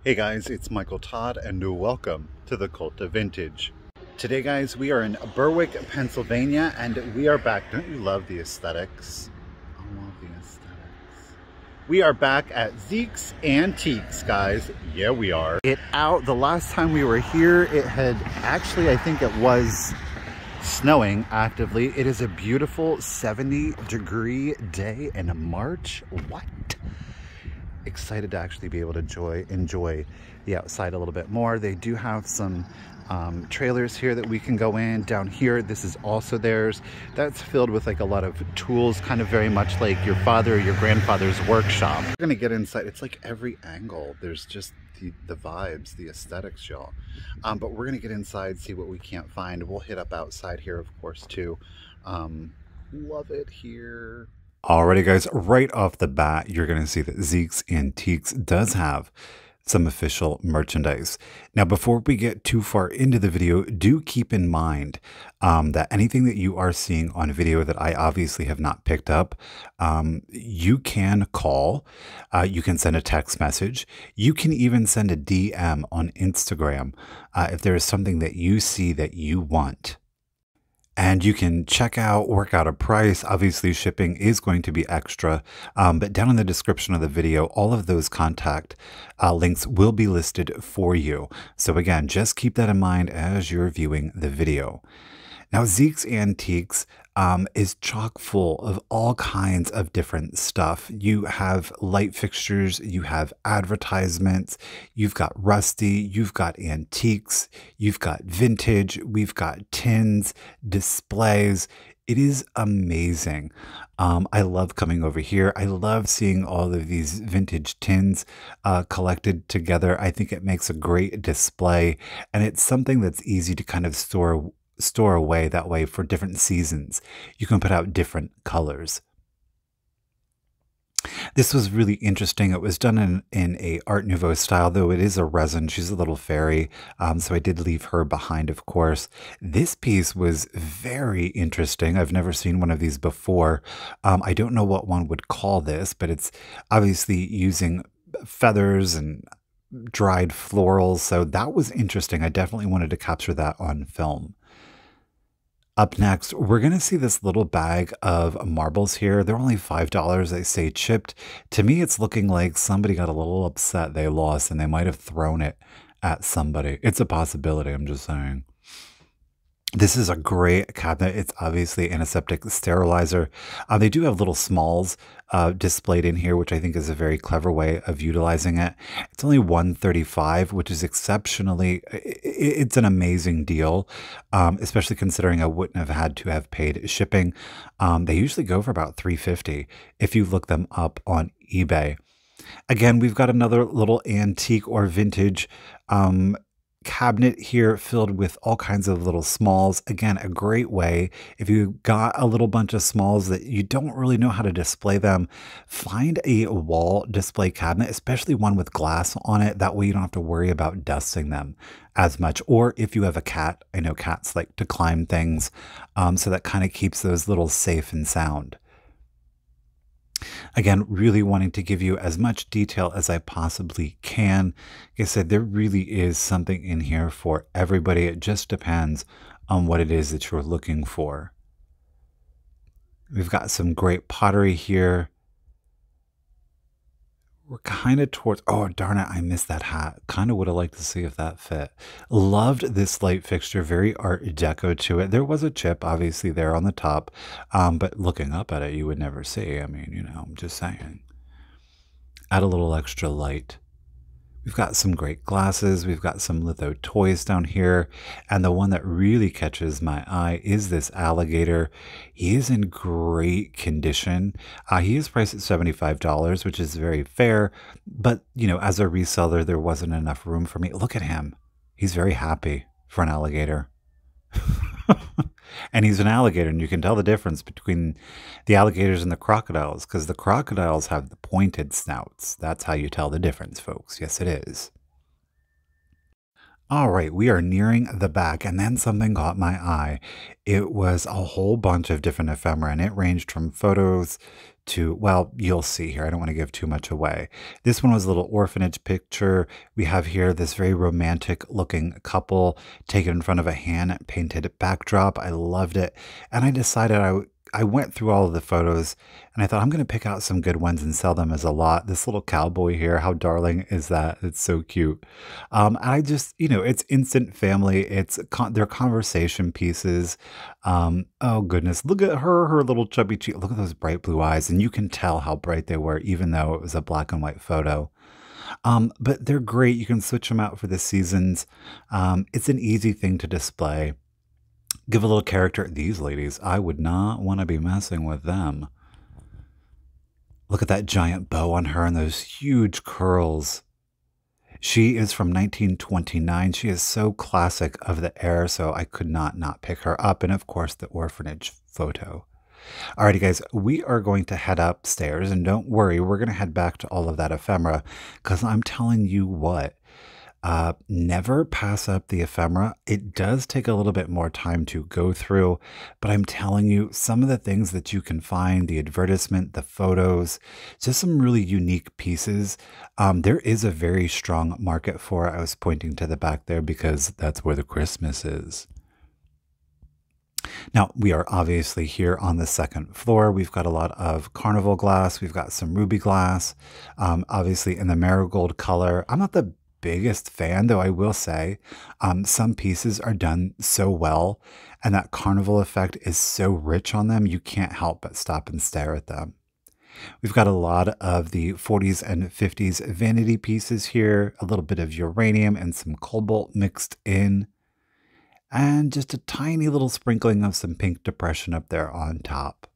Hey guys, it's Michael Todd and welcome to The.Cult.Of.Vintage. Today guys, we are in Berwick, Pennsylvania and we are back. Don't you love the aesthetics? I love the aesthetics. We are back at Zeke's Antiques, guys. Yeah, we are. The last time we were here, it had actually, I think it was snowing actively. It is a beautiful 70-degree day in March. What? Excited to actually be able to enjoy the outside a little bit more. They do have some trailers here that we can go in. Down here, this is also theirs. That's filled with like a lot of tools, kind of very much like your father or your grandfather's workshop. We're gonna get inside. It's like every angle. There's just the vibes, the aesthetics, y'all. But we're gonna get inside, see what we can't find. We'll hit up outside here, of course, too. Love it here. Alrighty guys, right off the bat, you're going to see that Zeke's Antiques does have some official merchandise. Now, before we get too far into the video, do keep in mind that anything that you are seeing on video that I obviously have not picked up, you can call, you can send a text message, you can even send a DM on Instagram if there is something that you see that you want. And you can check out, work out a price. Obviously, shipping is going to be extra. But down in the description of the video, all of those contact links will be listed for you. So again, just keep that in mind as you're viewing the video. Now, Zeke's Antiques is chock full of all kinds of different stuff. You have light fixtures, you have advertisements, you've got rusty, you've got antiques, you've got vintage, we've got tins, displays. It is amazing. I love coming over here. I love seeing all of these vintage tins collected together. I think it makes a great display, and it's something that's easy to kind of store away that way for different seasons. You can put out different colors. This was really interesting. It was done in a Art Nouveau style, though it is a resin. She's a little fairy, so I did leave her behind, of course. This piece was very interesting. I've never seen one of these before. I don't know what one would call this, but it's obviously using feathers and dried florals, so that was interesting. I definitely wanted to capture that on film. Up next, we're going to see this little bag of marbles here. They're only $5. They say chipped. To me, it's looking like somebody got a little upset they lost and they might have thrown it at somebody. It's a possibility, I'm just saying. This is a great cabinet. It's obviously antiseptic sterilizer. They do have little smalls displayed in here, which I think is a very clever way of utilizing it. It's only $135, which is exceptionally, it's an amazing deal, especially considering I wouldn't have had to have paid shipping. They usually go for about $350 if you look them up on eBay. Again, we've got another little antique or vintage cabinet here filled with all kinds of little smalls. Again, a great way if you got a little bunch of smalls that you don't really know how to display them, find a wall display cabinet, especially one with glass on it. That way you don't have to worry about dusting them as much. Or if you have a cat, I know cats like to climb things, so that kind of keeps those little safe and sound. Again, really wanting to give you as much detail as I possibly can. Like I said, there really is something in here for everybody. It just depends on what it is that you're looking for. We've got some great pottery here. We're kind of towards, oh darn it, I missed that hat. Kind of would have liked to see if that fit. Loved this light fixture, very Art Deco to it. There was a chip obviously there on the top, but looking up at it, you would never see. I mean, you know, I'm just saying. Add a little extra light. We've got some great glasses. We've got some litho toys down here. And the one that really catches my eye is this alligator. He is in great condition. He is priced at $75, which is very fair. But, you know, as a reseller, there wasn't enough room for me. Look at him. He's very happy for an alligator. And he's an alligator, and you can tell the difference between the alligators and the crocodiles, because the crocodiles have the pointed snouts. That's how you tell the difference, folks. Yes, it is. All right, we are nearing the back, and then something caught my eye. It was a whole bunch of different ephemera, and it ranged from photos to, well, you'll see here. I don't want to give too much away. This one was a little orphanage picture. We have here this very romantic looking couple taken in front of a hand painted backdrop. I loved it. And I decided I went through all of the photos and I thought I'm going to pick out some good ones and sell them as a lot. This little cowboy here, how darling is that? It's so cute. I just, it's instant family. They're conversation pieces. Oh goodness, look at her little chubby cheek. Look at those bright blue eyes, and you can tell how bright they were, even though it was a black and white photo. But they're great. You can switch them out for the seasons. It's an easy thing to display. Give a little character. These ladies, I would not want to be messing with them. Look at that giant bow on her and those huge curls. She is from 1929. She is so classic of the era, so I could not pick her up. And of course, the orphanage photo. Alrighty, guys, we are going to head upstairs, and don't worry, we're going to head back to all of that ephemera, because I'm telling you what, never pass up the ephemera. It does take a little bit more time to go through, but I'm telling you, some of the things that you can find, the advertisement, the photos, just some really unique pieces. There is a very strong market for it. I was pointing to the back there because that's where the Christmas is. Now, we are obviously here on the second floor. We've got a lot of Carnival glass. We've got some ruby glass, obviously in the marigold color. I'm not the biggest fan, though I will say some pieces are done so well, and that carnival effect is so rich on them, you can't help but stop and stare at them. We've got a lot of the 40s and 50s vanity pieces here, a little bit of uranium and some cobalt mixed in, and just a tiny little sprinkling of some pink depression up there on top.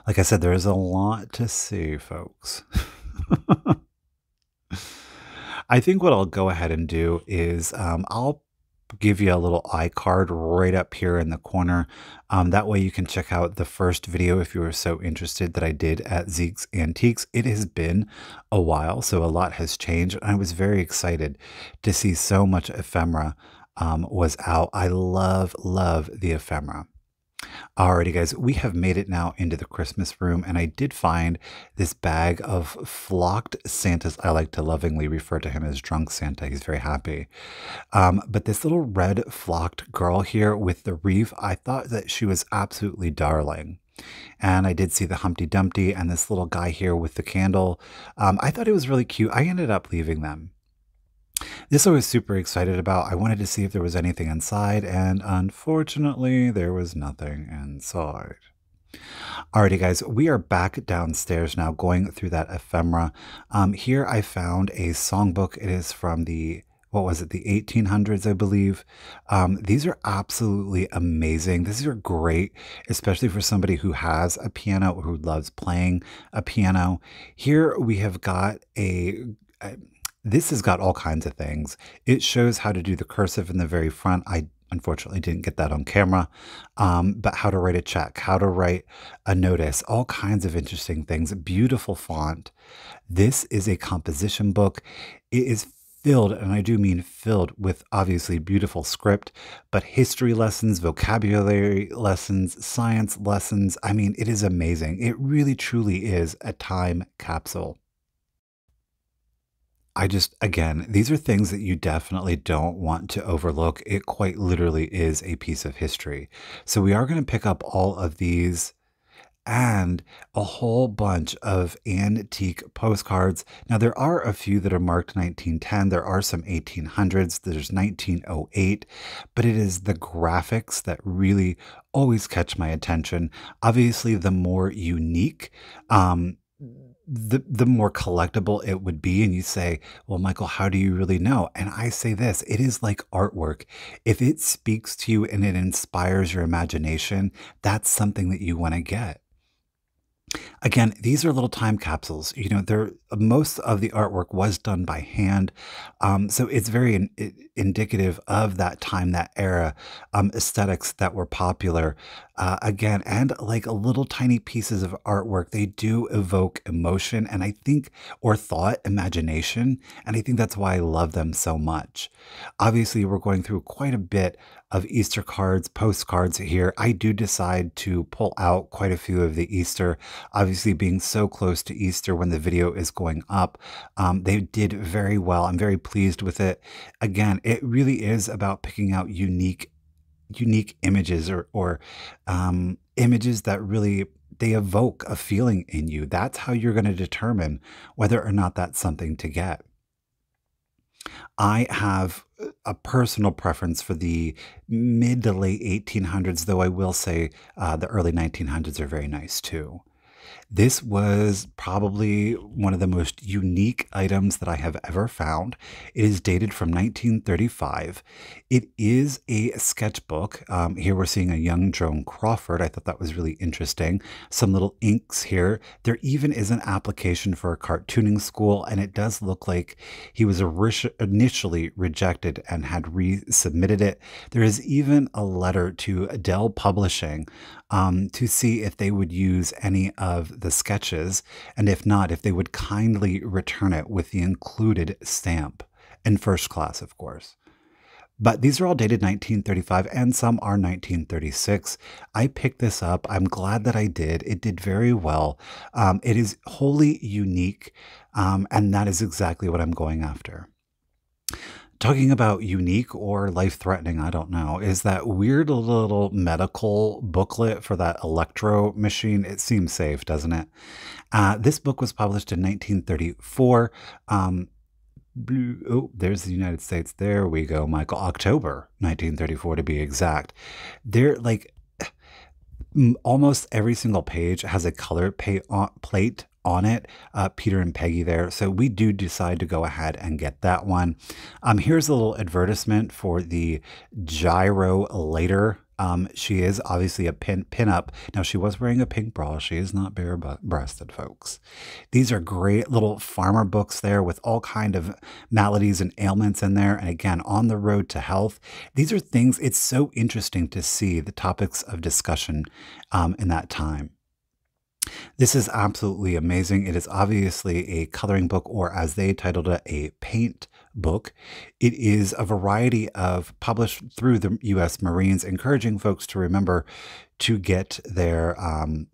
Like I said, there's a lot to see, folks. I think what I'll go ahead and do is I'll give you a little iCard right up here in the corner. That way you can check out the first video if you were so interested that I did at Zeke's Antiques. It has been a while, so a lot has changed. And I was very excited to see so much ephemera was out. I love the ephemera. Alrighty, guys, we have made it now into the Christmas room, and I did find this bag of flocked Santas. I like to lovingly refer to him as drunk Santa. He's very happy. But this little red flocked girl here with the wreath, I thought that she was absolutely darling. And I did see the Humpty Dumpty and this little guy here with the candle. I thought it was really cute. I ended up leaving them. This I was super excited about. I wanted to see if there was anything inside, and unfortunately, there was nothing inside. Alrighty, guys, we are back downstairs now, going through that ephemera. Here I found a songbook. It is from the, what was it, the 1800s, I believe. These are absolutely amazing. These are great, especially for somebody who has a piano or who loves playing a piano. Here we have got this has got all kinds of things. It shows how to do the cursive in the very front. I unfortunately didn't get that on camera, but how to write a check, how to write a notice, all kinds of interesting things. Beautiful font. This is a composition book. It is filled, and I do mean filled, with obviously beautiful script, but history lessons, vocabulary lessons, science lessons. I mean, it is amazing. It really truly is a time capsule. Again, these are things that you definitely don't want to overlook. It quite literally is a piece of history. So we are going to pick up all of these and a whole bunch of antique postcards. Now, there are a few that are marked 1910. There are some 1800s. There's 1908, but it is the graphics that really always catch my attention. Obviously, the more unique, the more collectible it would be. And you say, well, Michael, how do you really know? And I say this, it is like artwork. If it speaks to you and it inspires your imagination, that's something that you want to get. Again, these are little time capsules. You know, most of the artwork was done by hand. So it's very indicative of that time, that era, aesthetics that were popular. again, and like little tiny pieces of artwork, they do evoke emotion and I think, or thought, imagination. And I think that's why I love them so much. Obviously, we're going through quite a bit of Easter cards, postcards here. I do decide to pull out quite a few of the Easter, obviously being so close to Easter when the video is going up. They did very well. I'm very pleased with it. Again, it really is about picking out unique images or images that really they evoke a feeling in you. That's how you're going to determine whether or not that's something to get. I have a personal preference for the mid to late 1800s, though I will say the early 1900s are very nice too. This was probably one of the most unique items that I have ever found. It is dated from 1935. It is a sketchbook. Here we're seeing a young Joan Crawford. I thought that was really interesting. Some little inks here. There even is an application for a cartooning school, and it does look like he was initially rejected and had resubmitted it. There is even a letter to Dell Publishing to see if they would use any of the sketches, and if not, if they would kindly return it with the included stamp, in first class, of course. But these are all dated 1935 and some are 1936. I picked this up. I'm glad that I did. It did very well. It is wholly unique, and that is exactly what I'm going after. Talking about unique or life-threatening, I don't know, is that weird little medical booklet for that electro machine. It seems safe, doesn't it? This book was published in 1934. Oh, there's the United States. There we go, Michael. October 1934 to be exact. They're like almost every single page has a color plate on it, Peter and Peggy there. So we do decide to go ahead and get that one. Here's a little advertisement for the Gyro later. She is obviously a pin-up. Now, she was wearing a pink bra. She is not bare-breasted, folks. These are great little farmer books there with all kind of maladies and ailments in there. And again, on the road to health. These are things, it's so interesting to see the topics of discussion in that time. This is absolutely amazing. It is obviously a coloring book, or as they titled it, a paint book. It is a variety of published through the U.S. Marines, encouraging folks to remember to get their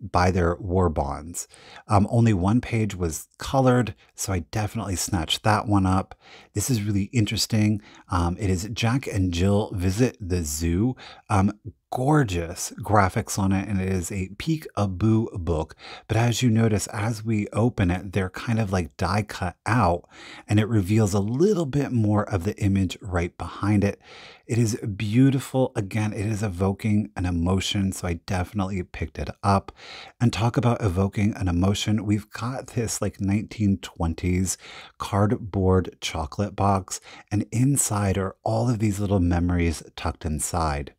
buy their war bonds. Only one page was colored, so I definitely snatched that one up. This is really interesting. It is Jack and Jill Visit the Zoo. Gorgeous graphics on it, and it is a peek-a-boo book. But as you notice, as we open it, they're kind of like die cut out, and it reveals a little bit more of the image right behind it. It is beautiful. Again, it is evoking an emotion, so I definitely picked it up. And talk about evoking an emotion. We've got this like 1920s cardboard chocolate box, and inside are all of these little memories tucked inside.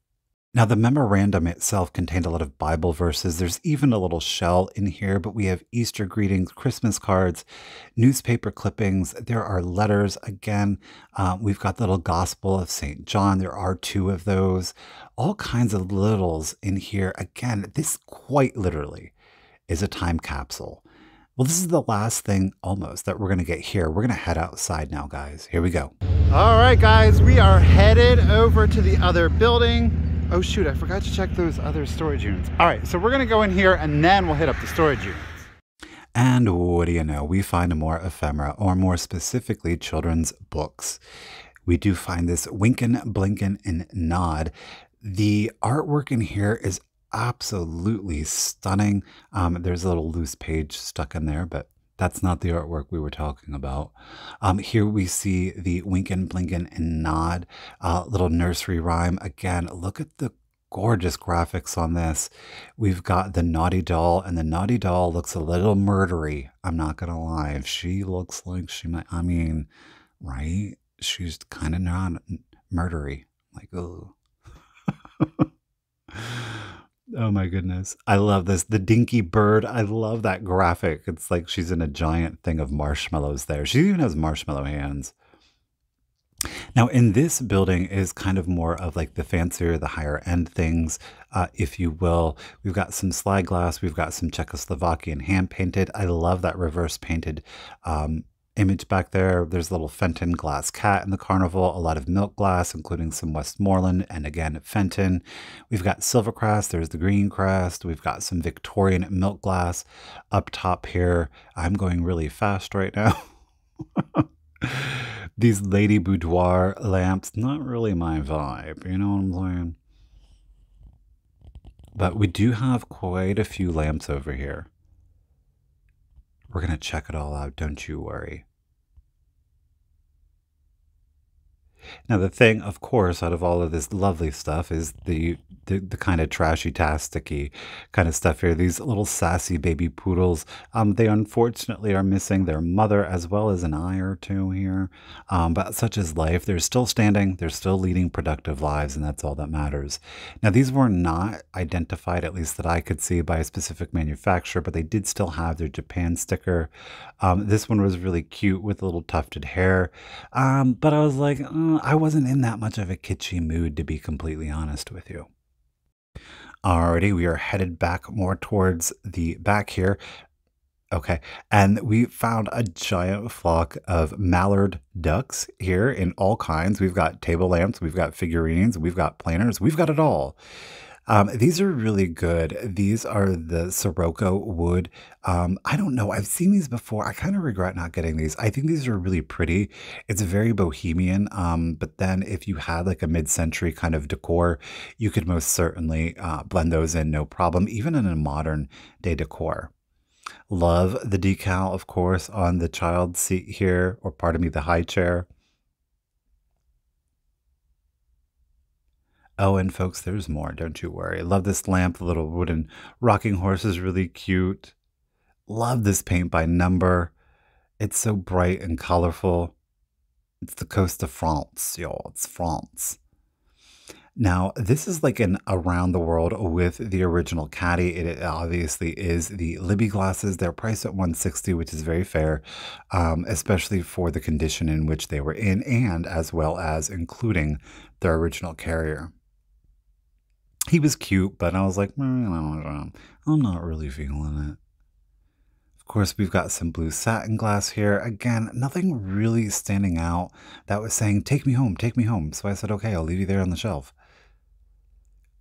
Now, the memorandum itself contained a lot of Bible verses. There's even a little shell in here, but we have Easter greetings, Christmas cards, newspaper clippings. There are letters. Again, we've got the little Gospel of St. John. There are 2 of those. All kinds of littles in here. Again, this quite literally is a time capsule. Well, this is the last thing almost that we're going to get here. We're going to head outside now, guys. Here we go. All right, guys, we are headed over to the other building. Oh shoot, I forgot to check those other storage units. All right, so we're gonna go in here and then we'll hit up the storage units. And what do you know? We find more ephemera, or more specifically, children's books. We do find this Winkin', Blinkin', and Nod. The artwork in here is absolutely stunning. There's a little loose page stuck in there, but that's not the artwork we were talking about. Here we see the Winkin', Blinkin', and Nod, little nursery rhyme. Again, look at the gorgeous graphics on this. We've got the Naughty Doll, and the Naughty Doll looks a little murdery. I'm not going to lie. She looks like she might, I mean, right? She's kind of not murdery. Like, oh. Oh my goodness. I love this. The Dinky Bird. I love that graphic. It's like she's in a giant thing of marshmallows there. She even has marshmallow hands. Now, in this building is kind of more of like the fancier, the higher end things, if you will. We've got some slide glass. We've got some Czechoslovakian hand painted. I love that reverse painted image back there. There's a little Fenton glass cat in the carnival, a lot of milk glass, including some Westmoreland, and again, Fenton. We've got silver crest. There's the green crest. We've got some Victorian milk glass up top here. I'm going really fast right now. These lady boudoir lamps, not really my vibe, you know what I'm saying? But we do have quite a few lamps over here. We're going to check it all out, don't you worry. Now, the thing, of course, out of all of this lovely stuff is the kind of trashy, tasticky kind of stuff here. These little sassy baby poodles, they unfortunately are missing their mother as well as an eye or two here. But such is life. They're still standing. They're still leading productive lives, and that's all that matters. Now, these were not identified, at least that I could see, by a specific manufacturer, but they did still have their Japan sticker. This one was really cute with a little tufted hair. But I was like, I wasn't in that much of a kitschy mood, to be completely honest with you. Alrighty, we are headed back more towards the back here. Okay, and we found a giant flock of Mallard Ducks here in all kinds. We've got table lamps, we've got figurines, we've got planners, we've got it all. These are really good. These are the Sirocco wood. I don't know. I've seen these before. I kind of regret not getting these. I think these are really pretty. It's very bohemian. But then if you had like a mid-century kind of decor, you could most certainly blend those in, no problem, even in a modern day decor. Love the decal, of course, on the child seat here, or pardon me, the high chair. Oh, and folks, there's more, don't you worry. Love this lamp. The little wooden rocking horse is really cute. Love this paint by number. It's so bright and colorful. It's the coast of France, y'all. It's France. Now, this is like an around the world with the original caddy. It obviously is the Libby glasses. They're priced at $160, which is very fair, especially for the condition in which they were in, and as well as including their original carrier. He was cute, but I was like, I'm not really feeling it. Of course, we've got some blue satin glass here. Again, nothing really standing out that was saying, take me home, take me home. So I said, okay, I'll leave you there on the shelf.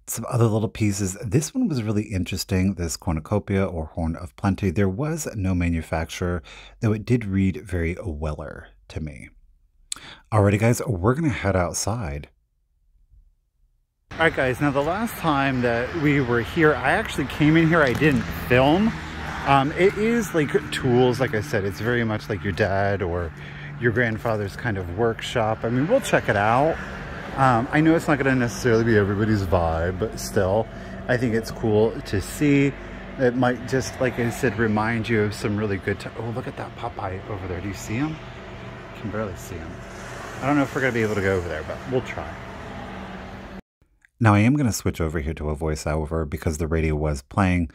Some other little pieces. This one was really interesting, this cornucopia or horn of plenty. There was no manufacturer, though it did read very Weller to me. Alrighty, guys, we're going to head outside. All right, guys, now the last time that we were here, I actually came in here. I didn't film. It is like tools, like I said, it's very much like your dad or your grandfather's kind of workshop. I mean, we'll check it out. I know it's not going to necessarily be everybody's vibe, but still, I think it's cool to see. It might just, like I said, remind you of some really good... Oh, look at that Popeye over there. Do you see him? I can barely see him. I don't know if we're going to be able to go over there, but we'll try. Now, I am going to switch over here to a voiceover because the radio was playing.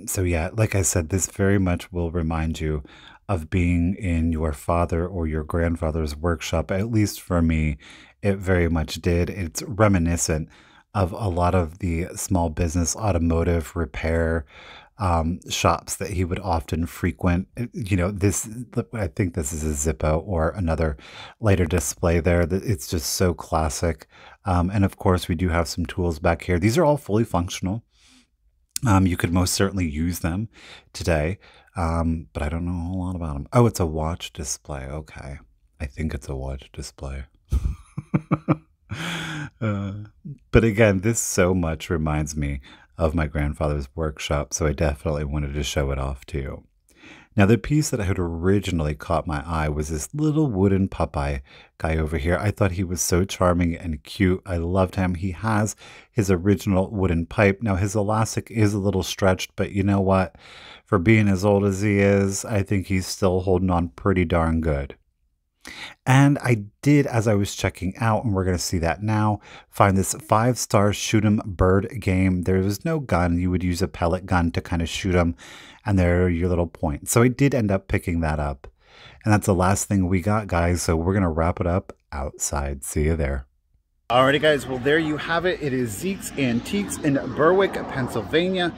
So yeah, like I said, this very much will remind you of being in your father or your grandfather's workshop. At least for me, it very much did. It's reminiscent of a lot of the small business automotive repair shops that he would often frequent. You know, this, I think this is a Zippo or another later display there. It's just so classic. And of course, we do have some tools back here. These are all fully functional. You could most certainly use them today, but I don't know a whole lot about them. Oh, it's a watch display. Okay. I think it's a watch display. But again, this so much reminds me of my grandfather's workshop, so I definitely wanted to show it off to you. Now, the piece that had originally caught my eye was this little wooden Popeye guy over here. I thought he was so charming and cute. I loved him. He has his original wooden pipe. Now, his elastic is a little stretched, but you know what? For being as old as he is, I think he's still holding on pretty darn good. And I did, as I was checking out, and we're going to see that now, find this 5-star shoot 'em bird game. There was no gun. You would use a pellet gun to kind of shoot them, and there are your little points. So I did end up picking that up. And that's the last thing we got, guys. So we're going to wrap it up outside. See you there. Alrighty guys, well there you have it. It is Zeke's Antiques in Berwick, Pennsylvania.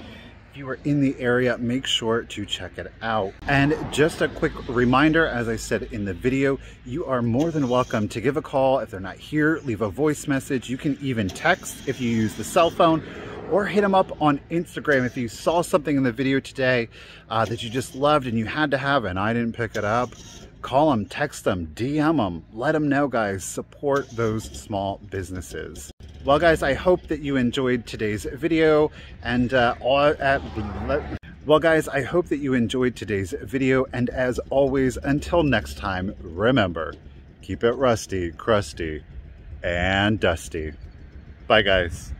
If you are in the area, make sure to check it out. And just a quick reminder, as I said in the video, you are more than welcome to give a call. If they're not here, leave a voice message. You can even text if you use the cell phone, or hit them up on Instagram. If you saw something in the video today that you just loved and you had to have and I didn't pick it up, call them, text them, DM them, let them know, guys. Support those small businesses. Well, guys, I hope that you enjoyed today's video, and well, guys, I hope that you enjoyed today's video, and as always, until next time, remember, keep it rusty, crusty, and dusty. Bye, guys.